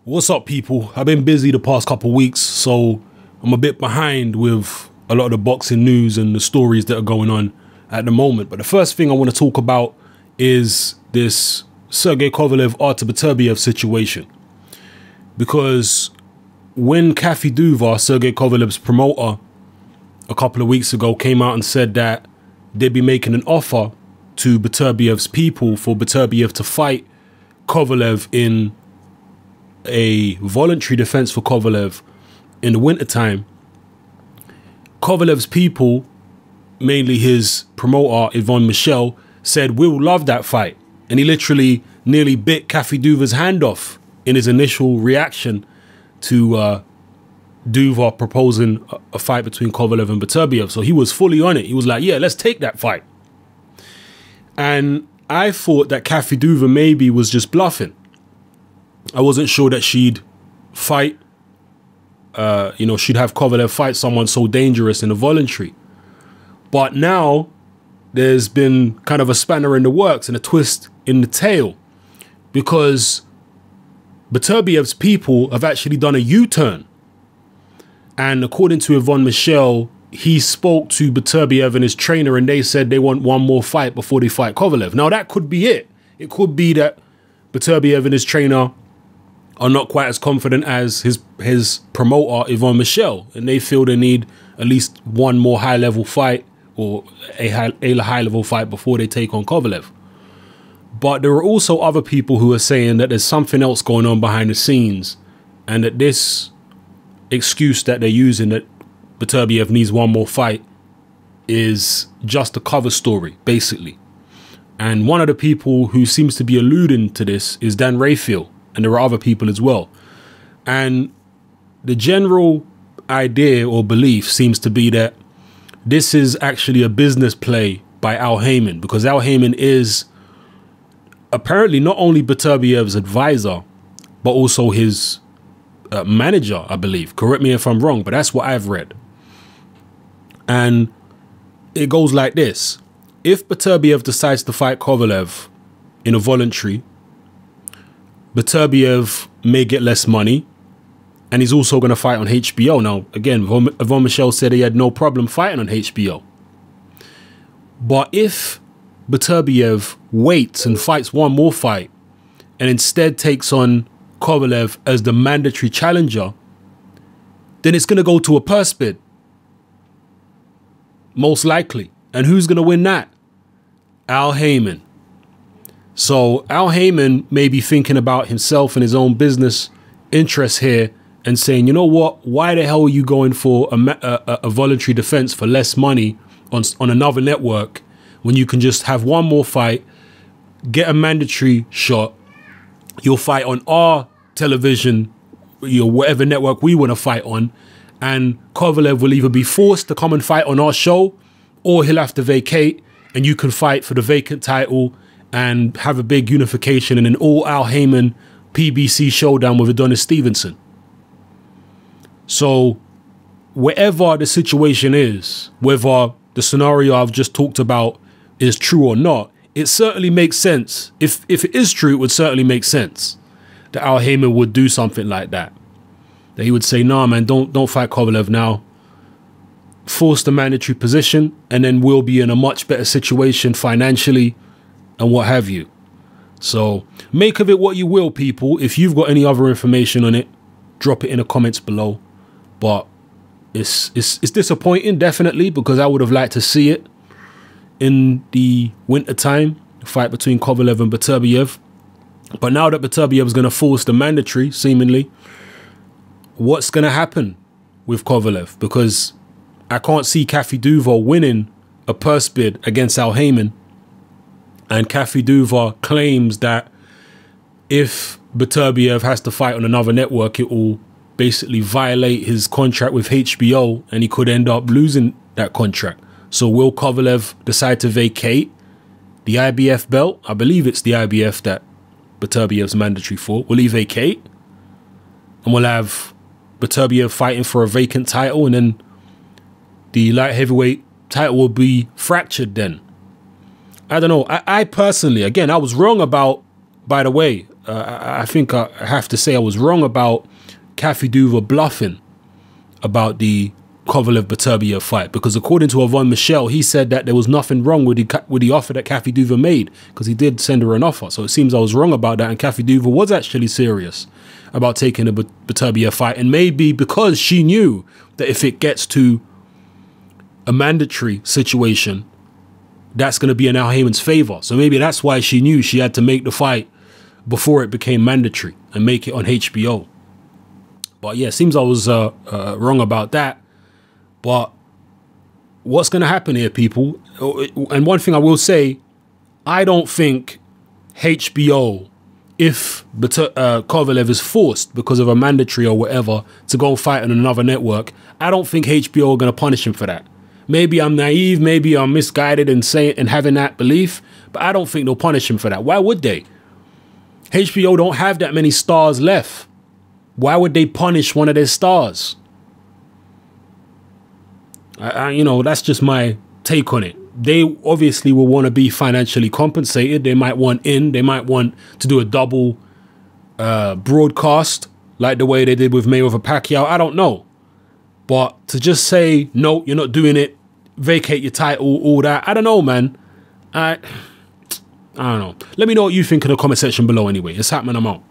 What's up, people? I've been busy the past couple of weeks, so I'm a bit behind with a lot of the boxing news and the stories that are going on at the moment. But the first thing I want to talk about is this Sergey Kovalev Artur Beterbiev situation. Because when Kathy Duva, Sergey Kovalev's promoter, a couple of weeks ago came out and said that they'd be making an offer to Beterbiev's people for Beterbiev to fight Kovalev in a voluntary defense for Kovalev in the wintertime, Kovalev's people, mainly his promoter Yvon Michel, said, "We'll love that fight." And he literally nearly bit Kathy Duva's hand off in his initial reaction to Duva proposing a fight between Kovalev and Beterbiev. So he was fully on it. He was like, yeah, let's take that fight. And I thought that Kathy Duva maybe was just bluffing. I wasn't sure that she'd fight, she'd have Kovalev fight someone so dangerous in a voluntary. But now there's been kind of a spanner in the works and a twist in the tail, because Beterbiev's people have actually done a U-turn. And according to Yvon Michel, he spoke to Beterbiev and his trainer and they said they want one more fight before they fight Kovalev. Now that could be it. It could be that Beterbiev and his trainer are not quite as confident as his promoter, Yvon Michel, and they feel they need at least one more high-level fight or a high-level fight before they take on Kovalev. But there are also other people who are saying that there's something else going on behind the scenes and that this excuse that they're using, that Beterbiev needs one more fight, is just a cover story, basically. And one of the people who seems to be alluding to this is Dan Rayfield. And there are other people as well. And the general idea or belief seems to be that this is actually a business play by Al Haymon, because Al Haymon is apparently not only Beterbiev's advisor, but also his manager, I believe. Correct me if I'm wrong, but that's what I've read. And it goes like this. If Beterbiev decides to fight Kovalev in a voluntary, Beterbiev may get less money, and he's also going to fight on HBO. Now, again, Yvon Michel said he had no problem fighting on HBO. But if Beterbiev waits and fights one more fight, and instead takes on Kovalev as the mandatory challenger, then it's going to go to a purse bid. Most likely. And who's going to win that? Al Haymon. So Al Haymon may be thinking about himself and his own business interests here and saying, you know what, why the hell are you going for a voluntary defense for less money on another network when you can just have one more fight, get a mandatory shot, you'll fight on our television, whatever network we want to fight on, and Kovalev will either be forced to come and fight on our show or he'll have to vacate and you can fight for the vacant title and have a big unification in an all Al Haymon PBC showdown with Adonis Stevenson. So wherever the situation is, whether the scenario I've just talked about is true or not, it certainly makes sense. If it is true, it would certainly make sense that Al Haymon would do something like that. That he would say, nah, man, don't fight Kovalev now. Force the mandatory position, and then we'll be in a much better situation financially and what have you. So make of it what you will, people. If you've got any other information on it, drop it in the comments below. But it's disappointing, definitely, because I would have liked to see it in the winter time, the fight between Kovalev and Beterbiev. But now that Beterbiev is going to force the mandatory, seemingly, what's going to happen with Kovalev? Because I can't see Kathy Duva winning a purse bid against Al Haymon. And Kathy Duva claims that if Beterbiev has to fight on another network, it will basically violate his contract with HBO and he could end up losing that contract. So will Kovalev decide to vacate the IBF belt? I believe it's the IBF that Beterbiev's mandatory for. Will he vacate? And we'll have Beterbiev fighting for a vacant title, and then the light heavyweight title will be fractured then. I don't know. I personally, again, I was wrong about, by the way, I think I have to say I was wrong about Kathy Duva bluffing about the Kovalev Beterbiev fight, because according to Yvonne Michelle, he said that there was nothing wrong with the offer that Kathy Duva made, because he did send her an offer. So it seems I was wrong about that, and Kathy Duva was actually serious about taking the Beterbiev fight, and maybe because she knew that if it gets to a mandatory situation, that's going to be in Al Heyman's favor. So maybe that's why she knew she had to make the fight before it became mandatory and make it on HBO. But yeah, it seems I was wrong about that. But what's going to happen here, people? And one thing I will say, I don't think HBO, if Kovalev is forced because of a mandatory or whatever to go and fight on another network, I don't think HBO are going to punish him for that. Maybe I'm naive, maybe I'm misguided in saying and having that belief, but I don't think they'll punish him for that. Why would they? HBO don't have that many stars left. Why would they punish one of their stars? You know, that's just my take on it. They obviously will want to be financially compensated. They might want they might want to do a double broadcast like the way they did with Mayweather Pacquiao. I don't know. But to just say, no, you're not doing it, vacate your title, all that, I don't know, man. I don't know. Let me know what you think in the comment section below anyway. It's happening, I'm out.